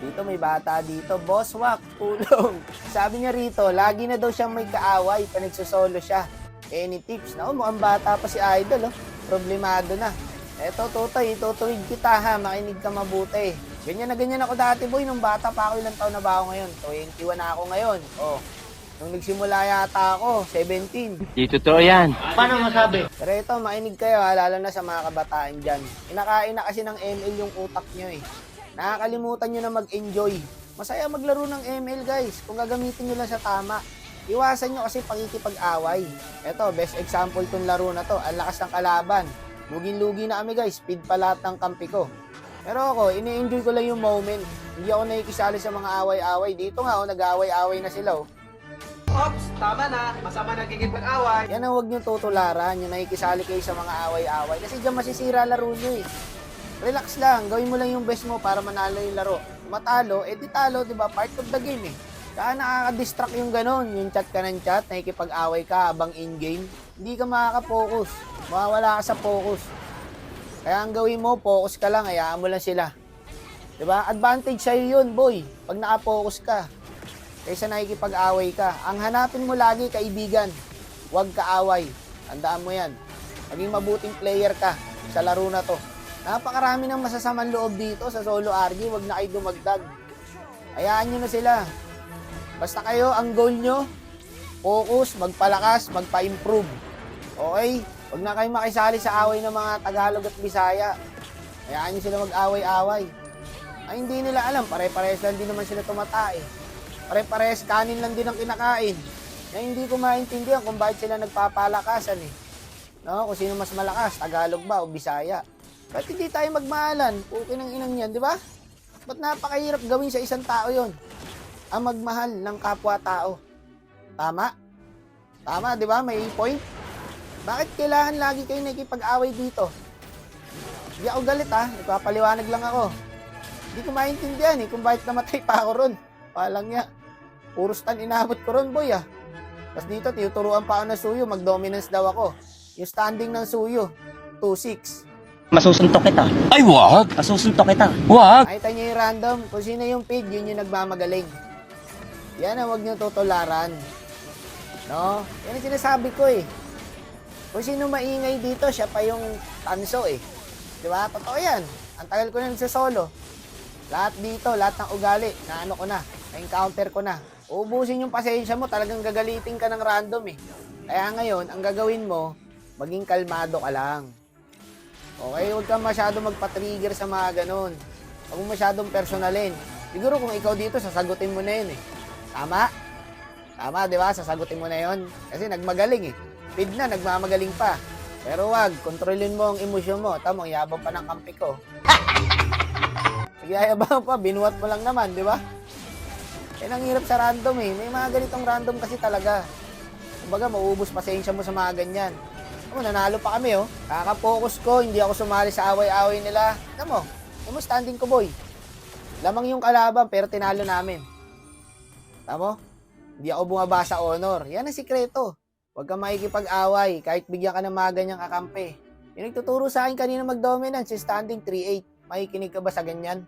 Dito may bata dito. Boss Wak, tulong. Sabi niya rito, lagi na daw siyang may kaaway pa nagsosolo siya. Any tips? Naku, mukhang bata pa si Idol, oh. Problemado na. Eto, Totoy, itutuwid kita ha. Makinig ka mabuti. Ganyan na ako dati, boy. Nung bata pa ako, ilang taon na ba ako ngayon? 21 na ako ngayon. Oh. Nung nagsimula yata ako, 17. Di totoo yan. Paano masabi? Pero ito, makinig kayo ha, lalo na sa mga kabataan dyan. Inakain na kasi ng ML yung utak nyo eh. Nakakalimutan nyo na mag-enjoy. Masaya maglaro ng ML guys, kung gagamitin nyo lang sa tama. Iwasan nyo kasi pakikipag-away. Ito, best example tong laro na to. Ang lakas ng kalaban. Lugin-lugi na kami guys, speed pa lahat ng kampi ko. Pero ako, ini-enjoy ko lang yung moment. Hindi ako nakikisali sa mga away-away. Dito nga, nag-away-away na sila. Ops, tama na. Masama nagkikipag-away. Yan ang huwag nyo tutularan, yung nakikisali kayo sa mga away-away. Kasi dyan masisira laro nyo eh. Relax lang, gawin mo lang yung best mo para manalo yung laro. Matalo, di talo, di ba? Part of the game eh. Kaya nakaka-distract yung ganon, yung chat ka ng chat, nakikipag-away ka habang in-game. Hindi ka makaka-focus, mawawala ka sa focus. Kaya ang gawin mo, focus ka lang, hayaan mo lang sila. Di ba? Advantage sa'yo yun, boy, pag naka-focus ka. Kaysa nakikipag-away ka. Ang hanapin mo lagi, kaibigan. Huwag kaaway. Tandaan mo yan. Maging mabuting player ka sa laro na to. Napakarami ng masasamang loob dito sa solo RG. Huwag na kayo dumagdag. Hayaan nyo na sila. Basta kayo, ang goal nyo, focus, magpalakas, magpa-improve. Okay? Huwag na kayo makisali sa away ng mga Tagalog at Bisaya. Hayaan nyo sila mag-away-away. Ay, hindi nila alam. Pare-parehas lang din naman sila tumatae. Pare-parehas kanin lang din ang kinakain. Na hindi ko maintindihan kung bakit sila nagpapalakasan eh. No? Kung sino mas malakas, Tagalog ba o Bisaya. Ba't hindi tayo magmahalan? Okay ng inang yan, di ba? Ba't napakahirap gawin sa isang tao yon? Ang magmahal ng kapwa-tao. Tama? Tama, di ba? May point? Bakit kailangan lagi kayo nakikipag-away dito? Hindi ako galit ha. Nagpapaliwanag lang ako. Hindi ko maintindihan eh kung bakit namatay pa ako ron. Palang niya. Puro stan inabot ko ron, boy ah. Tapos dito, tinuturuan pa ako ng suyo. Mag-dominance daw ako. Yung standing ng suyo, 2-6. Masusuntok kita. Ay, wag! Masusuntok kita. Wag! Nakita niyo yung random. Kung sino yung feed, yun yung nagmamagaling. Yan ang huwag niyo tutularan. No? Yan ang sinasabi ko eh. Kung sino maingay dito, siya pa yung tanso eh. Di ba? Totoo yan. Ang tagal ko na nagsasolo. Lahat dito, lahat ng ugali, na ano ko na, na-encounter ko na. Uubusin yung pasensya mo, talagang gagalitin ka ng random eh. Kaya ngayon, ang gagawin mo, maging kalmado ka lang. Okay, huwag kang masyado magpa-trigger sa mga ganun. Huwag mo masyadong personalin. Siguro kung ikaw dito, sasagutin mo na yun eh. Tama? Tama, di ba? Sasagutin mo na yun. Kasi nagmagaling eh. Feed na, nagmamagaling pa. Pero wag, kontrolin mo ang emosyon mo. Tama, yabang pa ng kampi ko. Nagyayabang pa, binuhat mo lang naman, di ba? Yan ang hirap sa random eh. May mga ganitong random kasi talaga. Kumbaga, mauubos pasensya mo sa mga ganyan. Nanalo pa kami oh. Kaka-focus ko, hindi ako sumali sa away-away nila. Alam mo standing ko boy. Lamang yung kalaban pero tinalo namin. Tama mo? Hindi ako bumaba sa honor. Yan ang sikreto. Huwag kang makikipag-away kahit bigyan ka ng mga ganyang kakampi. Yung nagtuturo sa akin kanina mag-dominance, si standing 3-8. Makikinig ka ba sa ganyan?